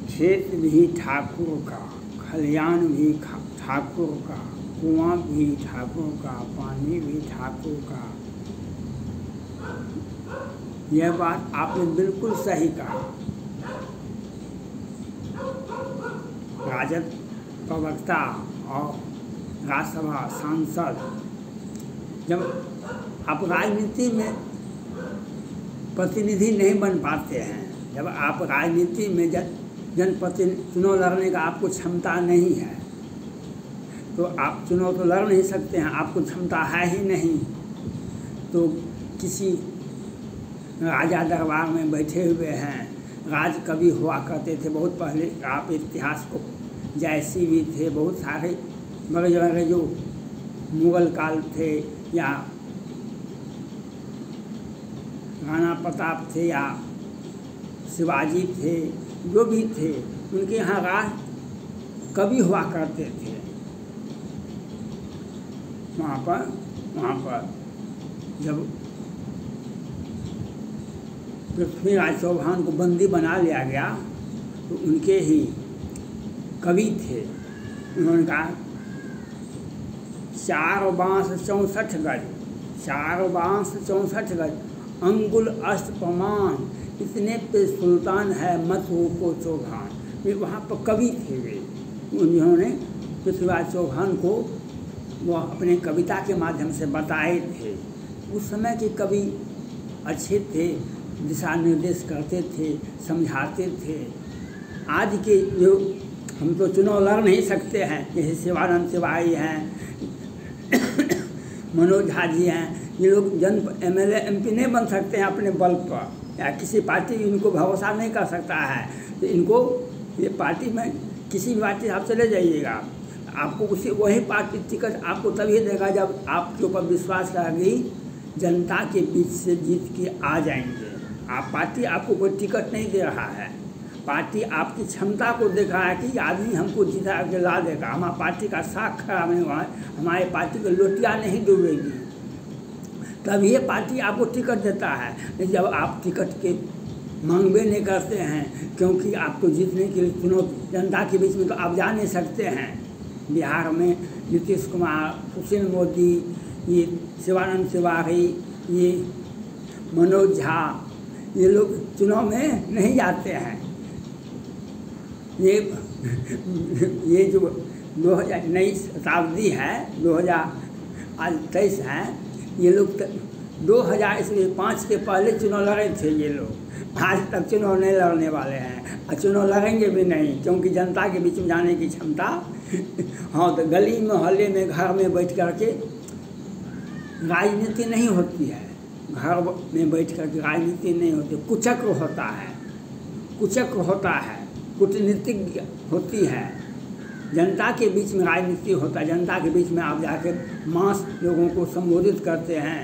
खेत भी ठाकुर का, खलियान भी ठाकुर का, कुआं भी ठाकुर का, पानी भी ठाकुर का। यह बात आपने बिल्कुल सही कहा। राजद प्रवक्ता और राज्यसभा सांसद, जब आप राजनीति में प्रतिनिधि नहीं बन पाते हैं, जब आप राजनीति में जनप्रतिनिधि चुनाव लड़ने का आपको क्षमता नहीं है, तो आप चुनाव तो लड़ नहीं सकते हैं, आपको क्षमता है ही नहीं। तो किसी राजा दरबार में बैठे हुए हैं, राज कवि हुआ करते थे बहुत पहले, आप इतिहास को जयसी भी थे, बहुत सारे बड़े जो मुगल काल थे या राणा प्रताप थे या शिवाजी थे, जो भी थे, उनके यहाँ राज कवि हुआ करते थे। वहाँ पर जब पृथ्वीराज चौहान को बंदी बना लिया गया, तो उनके ही कवि थे, उन्होंने कहा 4 बांस 64 गज, 4 बांस 64 गज, अंगुल अष्ट प्रमाण, इतने पे सुल्तान है मत हो को चौहान। वे वहाँ पर कवि थे, वे उन्होंने पृथ्वीराज चौहान को वो अपने कविता के माध्यम से बताए थे। उस समय के कवि अच्छे थे, दिशा निर्देश करते थे, समझाते थे। आज के जो हम तो चुनाव लड़ नहीं सकते हैं, जैसे शिवानंद तिवारी हैं, मनोज झा जी हैं, ये लोग MLA MP नहीं बन सकते हैं अपने बल पर, या किसी पार्टी इनको भरोसा नहीं कर सकता है। तो इनको ये पार्टी में किसी भी पार्टी आप चले जाइएगा, आपको उसी वही पार्टी टिकट आपको तभी देगा जब आपके ऊपर विश्वास करेगी, जनता के बीच से जीत के आ जाएंगे। आप पार्टी आपको कोई टिकट नहीं दे रहा है, पार्टी आपकी क्षमता को देख रहा है कि आदमी हमको जिता के ला देगा, हमारा पार्टी का साख खराब नहीं हुआ है, हमारे पार्टी की लोटियाँ नहीं डूबेगी, तब ये पार्टी आपको टिकट देता है। जब आप टिकट के मांगबे नहीं करते हैं, क्योंकि आपको जीतने के लिए चुनाव जनता के बीच में तो आप जा नहीं सकते हैं। बिहार में नीतीश कुमार, सुशील मोदी, ये शिवानंद तिवारी, ये मनोज झा, ये लोग चुनाव में नहीं जाते हैं। ये जो 2000 नई शताब्दी है, 2023 है, ये लोग 2005 के पहले चुनाव लड़े थे ये लोग, आज तक चुनाव नहीं लड़ने वाले हैं और चुनाव लड़ेंगे भी नहीं, क्योंकि जनता के बीच में जाने की क्षमता हाँ, तो गली मोहल्ले में घर में बैठ कर के राजनीति नहीं होती है, घर में बैठ कर के राजनीति नहीं होती, कुचक्र होता है, कुचक्र होता है, कूटनीतिज्ञ होती है, जनता के बीच में राजनीति होता है, जनता के बीच में आप जाके मास लोगों को संबोधित करते हैं,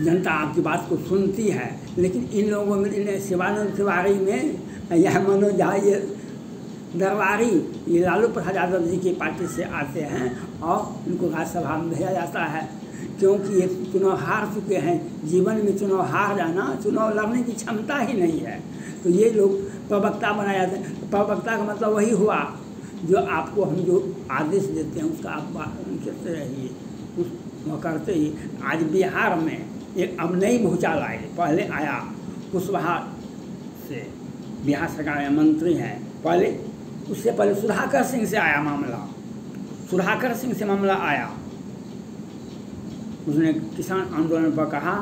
जनता आपकी बात को सुनती है। लेकिन इन लोगों में, इन शिवानंद तिवारी में यह मनोज झा, ये दरबारी, ये लालू प्रसाद यादव जी की पार्टी से आते हैं और इनको राज्यसभा में भेजा जाता है, क्योंकि ये चुनाव हार चुके हैं, जीवन में चुनाव हार जाना, चुनाव लड़ने की क्षमता ही नहीं है। तो ये लोग प्रवक्ता बनाए जाते हैं। प्रवक्ता का मतलब वही हुआ जो आपको हम जो आदेश देते हैं उसका आप करते रहिए, वो करते ही। आज बिहार में एक अब नई भूचाल आई, पहले आया कुशवाहा से, बिहार सरकार में मंत्री हैं, पहले उससे पहले सुधाकर सिंह से आया मामला, सुधाकर सिंह से मामला आया। उसने किसान आंदोलन पर कहा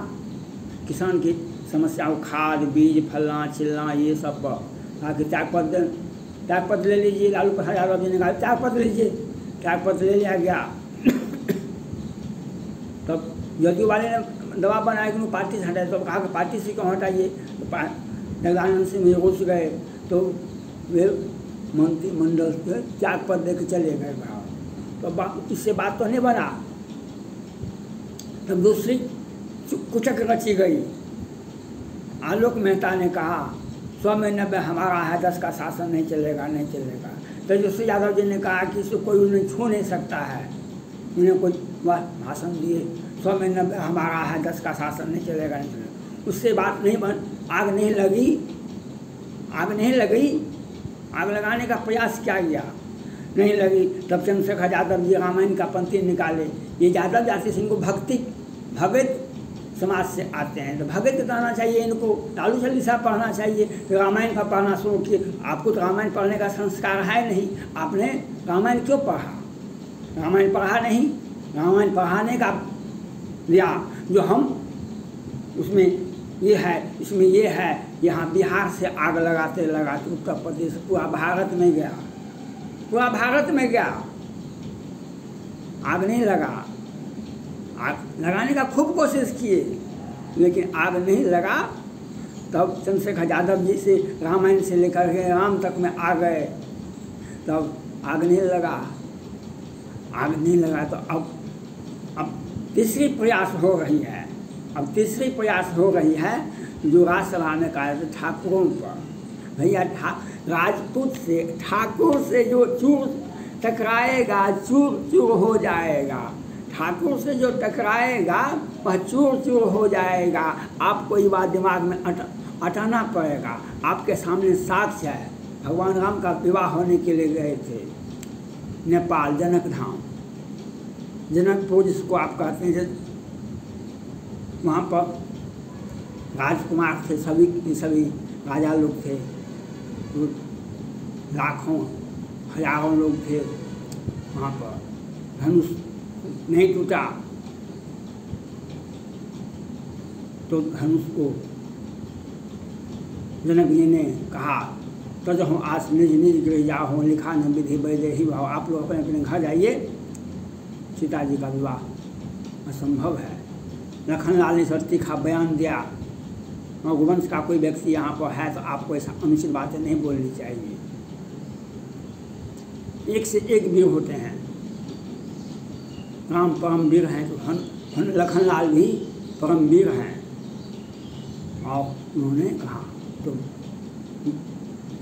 किसान की समस्याओं, खाद बीज फलना चिलना ये सब कहा कि त्यागपत्र ले लीजिए। लालू प्रसाद यादव जी ने कहा त्यागपत्र लीजिए, त्यागपत्र ले लिया गया। तब जदयू वाले ने दबाव बनाया कि पार्टी से हटाए, तो कहा कि पार्टी से क्यों हटाइए, तो जगदानंद सिंह घुस गए, तो वे मंत्रिमंडल से त्यागपत्र दे के चले गए बाहर। तो इससे बात तो नहीं बना। तब दूसरी कुचक रची गई। आलोक मेहता ने कहा 100 में 90 हमारा है, 10 का शासन नहीं चलेगा, नहीं चलेगा। तेजस्वी यादव जी ने कहा कि इसको कोई उन्हें छू नहीं सकता है, उन्हें कोई भाषण दिए 100 में 90 हमारा है, 10 का शासन नहीं चलेगा, नहीं चलेगा। उससे बात नहीं बन, आग नहीं लगी, आग नहीं लगी, आग लगाने का प्रयास किया गया, नहीं लगी। तब चंद्रशेखर यादव जी रामायण का पंक्ति निकाले। ये यादव जाति से इनको भगत समाज से आते हैं, तो भगत कहना चाहिए इनको, लालू चालीसा पढ़ना चाहिए, रामायण का पढ़ना शुरू किए। आपको तो रामायण पढ़ने का संस्कार है नहीं, आपने रामायण क्यों पढ़ा? रामायण पढ़ा नहीं, रामायण पढ़ाने का लिया जो हम उसमें ये है, इसमें ये है। यहाँ बिहार से आग लगाते लगाते उत्तर प्रदेश पूरा भारत में गया, पूरा भारत में गया, आग नहीं लगा। आग लगाने का खूब कोशिश किए लेकिन आग नहीं लगा। तब चंद्रशेखर यादव जी से रामायण से लेकर के राम तक में आ गए, तब आग नहीं लगा, आग नहीं लगा। तो अब तीसरी प्रयास हो रही है, अब तीसरी प्रयास हो रही है जो राज्यसभा में कहा था ठाकुरों पर। भैया राजपूत से, ठाकुर से जो चूर टकराएगा चूर चूर हो जाएगा, ठाकुर से जो टकराएगा वह चूर चूर हो जाएगा। आपको ये बात दिमाग में अटाना पड़ेगा। आपके सामने साक्ष्य है, भगवान राम का विवाह होने के लिए गए थे नेपाल, जनक धाम, जनकपुर जिसको आप कहते हैं। वहाँ पर राजकुमार थे, सभी राजा लोग थे, तो लाखों हजारों लोग थे वहाँ पर। धनुष नहीं टूटा तो धनुष को जनक जी ने कहा तज हो आस निज निज गृह जाओ, लिखा न विधि वैदे ही भाव। आप लोग अपने अपने घर जाइए, सीता जी का विवाह असंभव है। लखनलाल ने सर तीखा बयान दिया, रघुवंश का कोई व्यक्ति यहाँ पर है तो आपको ऐसा अनुचित बातें नहीं बोलनी चाहिए। एक से एक वीर होते हैं, राम परम वीर हैं, तो लखनलाल भी परम वीर हैं। और उन्होंने कहा तो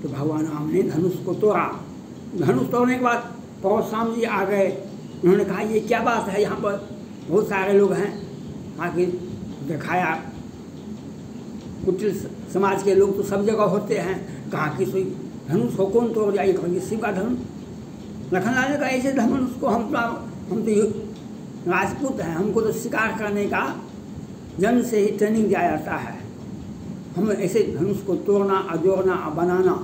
भगवान राम ने धनुष को तोड़ा। धनुष तोड़ने के बाद परशुराम जी आ गए। उन्होंने कहा ये क्या बात है, यहाँ पर बहुत सारे लोग हैं। आखिर दिखाया, कुटिल समाज के लोग तो सब जगह होते हैं, कहा कि धनुष को कौन तोड़ जाए? कहा शिव का धनुष। लखनलाल ने कहा ऐसे धनुष को हम तो राजपूत हैं, हमको तो शिकार करने का जन्म से ही ट्रेनिंग दिया जाता है। हम ऐसे धनुष को तोड़ना, अजोड़ना, बनाना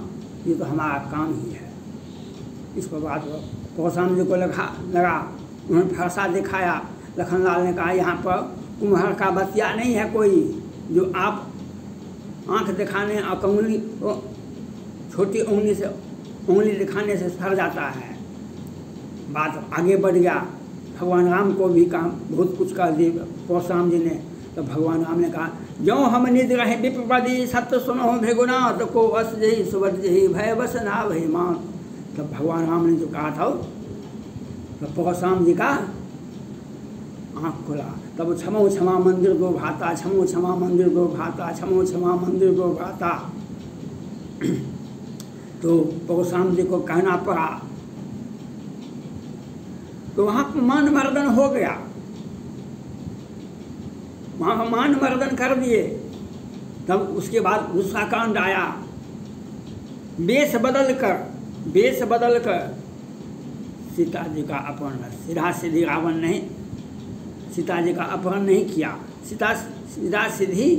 ये तो हमारा काम ही है। इस पर बात परशुराम जी को लगा, उन्होंने फरसा दिखाया। लखनलाल ने कहा यहाँ पर कुम्हार का बतिया नहीं है कोई, जो आप आँख दिखाने और कंगली छोटी उंगली दिखाने से सर जाता है। बात आगे बढ़ गया, भगवान राम को भी कहा, बहुत कुछ कह दिए परशुराम जी ने। तो भगवान राम ने कहा जो हम निज रहे विप्रपदी सत्य सुनो भेगुनाथ को वस जही सुबत जही भय बस ना भय मान। तब भगवान राम ने जो कहा था तो परशुराम जी का आँख खुला। तब क्षमो क्षमा मंदिर दो भाता, क्षमो क्षमा मंदिर दो भाता, क्षमो क्षमा मंदिर दो भाता। तो परशुराम जी को कहना पड़ा, तो वहाँ मान मर्दन हो गया, वहाँ मान मर्दन कर दिए। तब उसके बाद दूसरा कांड आया, वेश बदल कर सीता जी का अपहरण। सीधा सीधी रावण ने सीता जी का अपहरण नहीं किया, सीधा सीधी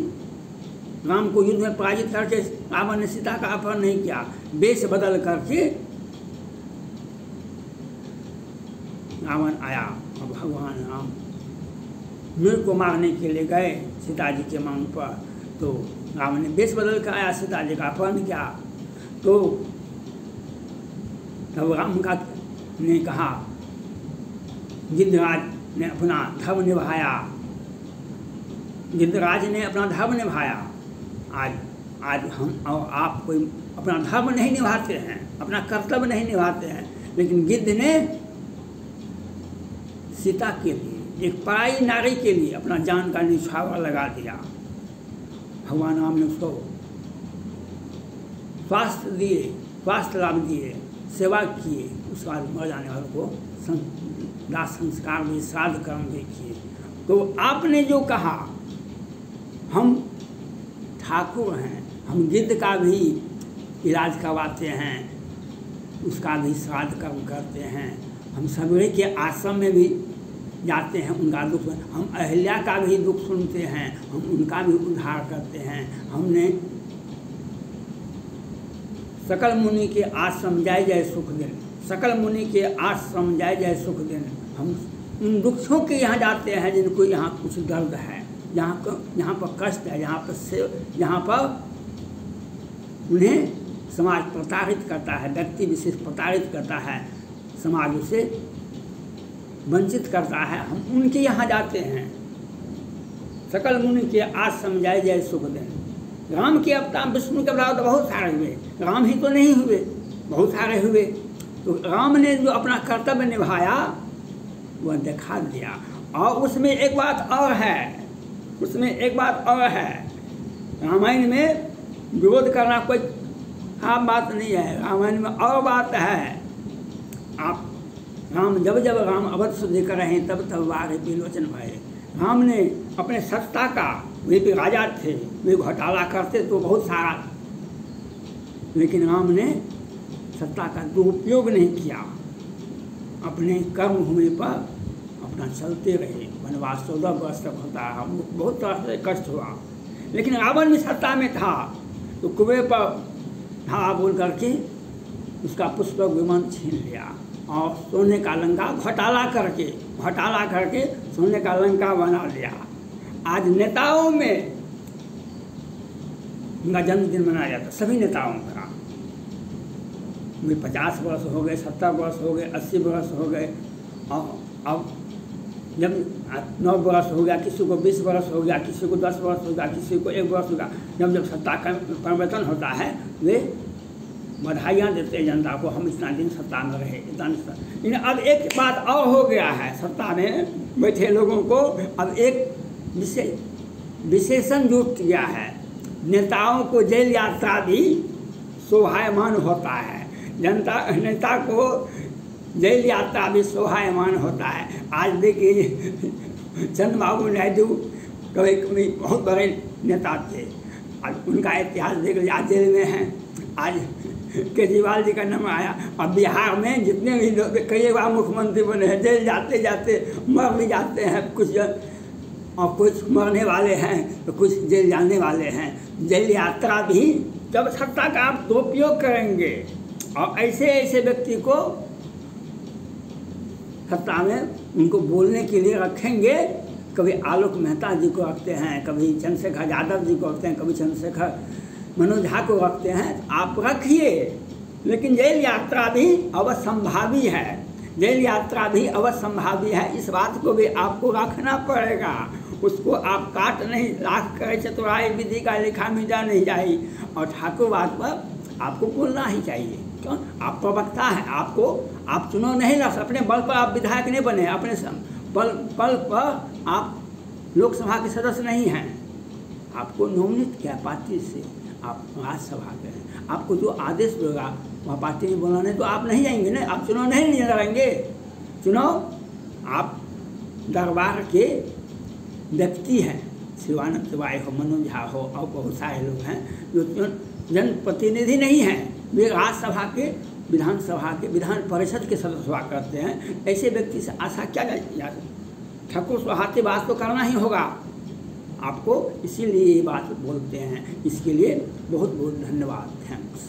राम को युद्ध में पराजित करके रावण ने सीता का अपहरण नहीं किया। वेश बदल करके रावण आया और भगवान राम मीर को मारने के लिए गए सीता जी के मांग पर। तो रावण ने वेश बदल कर आया, सीता जी का अपहरण किया। तो तब राम का ने कहा, गिद्धराज ने अपना धर्म निभाया, गिद्धराज ने अपना धर्म निभाया। आज हम और आप कोई अपना धर्म नहीं निभाते हैं, अपना कर्तव्य नहीं निभाते हैं, लेकिन गिद्ध ने सीता के लिए, एक पराई नारी के लिए अपना जान का निछावर लगा दिया। भगवान राम ने उसको स्वास्थ्य दिए, स्वास्थ्य लाभ दिए, सेवा किए। उसके बाद मर जाने वालों को दाह संस्कार भी, श्राद्ध कर्म भी किए। तो आपने जो कहा हम ठाकुर हैं, हम गिद्ध का भी इलाज करवाते हैं, उसका भी श्राद्ध कर्म करते हैं, हम सवेरे के आश्रम में भी जाते हैं, उनका दुख, हम अहिल्या का भी दुख सुनते हैं, हम उनका भी उद्धार करते हैं। हमने सकल मुनि के आश्रम जय जय सुख दिन, सकल मुनि के आश्रम जय जय सुख दिन, हम उन दुखों के यहाँ जाते हैं जिनको यहाँ कुछ दर्द है, यहाँ पर कष्ट है, यहाँ पर उन्हें समाज प्रताड़ित करता है, व्यक्ति विशेष प्रताड़ित करता है, समाज उसे वंचित करता है, हम उनके यहाँ जाते हैं। सकल मुनि के आश्रम जय जय सुख दिन। राम के अवतार विष्णु के अवतार तो बहुत सारे हुए, राम ही तो नहीं हुए, बहुत सारे हुए। तो राम ने जो अपना कर्तव्य निभाया वह दिखा दिया। और उसमें एक बात और है, उसमें एक बात और है, रामायण में विरोध करना कोई खास बात नहीं है, रामायण में और बात है। आप जब राम अवध शुद्धि कर रहे हैं तब वारे विलोचन भये। राम ने अपने सत्ता का, वे भी राजा थे, वे घोटाला करते तो बहुत सारा, लेकिन राम ने सत्ता का दुरुपयोग नहीं किया, अपने कर्म भूमि पर अपना चलते रहे। वनवास 14 वर्ष तक होता है, बहुत तरह से कष्ट हुआ, लेकिन रावण भी सत्ता में था तो कुएं पर था बोल करके उसका पुष्पक विमान छीन लिया और सोने का लंका घोटाला करके सोने का लंका बना लिया। आज नेताओं में उनका जन्मदिन मनाया जाता, सभी नेताओं का। वे 50 वर्ष हो गए, 70 वर्ष हो गए, 80 वर्ष हो गए, और अब जब 9 वर्ष हो गया, किसी को 20 वर्ष हो गया, किसी को 10 वर्ष हो गया, किसी को 1 वर्ष हो गया, जब सत्ता का परिवर्तन होता है वे बधाइयाँ देते हैं जनता को, हम इतना दिन सत्ता में रहे, इतना दिन। लेकिन अब एक बात और हो गया है, सत्ता में बैठे लोगों को अब एक विशेषण जुट गया है, नेताओं को जेल यात्रा भी शोभायमान होता है, नेता को जेल यात्रा भी शोभायमान होता है। आज देखिए चंद्रबाबू नायडू कभी बहुत बड़े नेता थे, आज उनका इतिहास देख लीजिए, आज जेल में हैं। आज केजरीवाल जी का नाम आया। अब बिहार में जितने भी लोग कई बार मुख्यमंत्री बने हैं, जेल जाते जाते मर भी जाते हैं कुछ, और कुछ मरने वाले हैं तो कुछ जेल जाने वाले हैं। जेल यात्रा भी जब सत्ता का आप दुरुपयोग करेंगे और ऐसे ऐसे व्यक्ति को सत्ता में उनको बोलने के लिए रखेंगे, कभी आलोक मेहता जी को रखते हैं, कभी चंद्रशेखर यादव जी को रखते हैं, कभी चंद्रशेखर मनोज झा को रखते हैं, आप रखिए, लेकिन जेल यात्रा भी अवसंभावी है, जेल यात्रा भी अवसंभावी है। इस बात को भी आपको रखना पड़ेगा, उसको आप काट नहीं, लाख करे चतुराई विधि का लिखा मिटा नहीं जाए। और ठाकुर बात पर आपको बोलना ही चाहिए, क्यों? आप प्रवक्ता हैं, आप चुनाव नहीं लड़ सकते, अपने बल पर आप विधायक नहीं बने, अपने बल पर आप लोकसभा के सदस्य नहीं हैं, आपको नोमिनेट किया पार्टी से, आप राज्यसभा के हैं, आपको जो आदेश होगा वह पार्टी में बोलाने तो आप नहीं जाएंगे ना, आप चुनाव नहीं लड़ेंगे। चुनाव आप दरबार के व्यक्ति हैं, शिवानंद तिवारी हो, मनोज झा हो, और बहुत सारे लोग हैं जो जनप्रतिनिधि नहीं हैं, वे राज्यसभा के, विधानसभा के, विधान परिषद के सदस्य हुआ करते हैं। ऐसे व्यक्ति से आशा क्या जा, ठाकुर सुहाते बात तो करना ही होगा आपको, इसीलिए ये बात बोलते हैं। इसके लिए बहुत बहुत धन्यवाद, थैंक्स।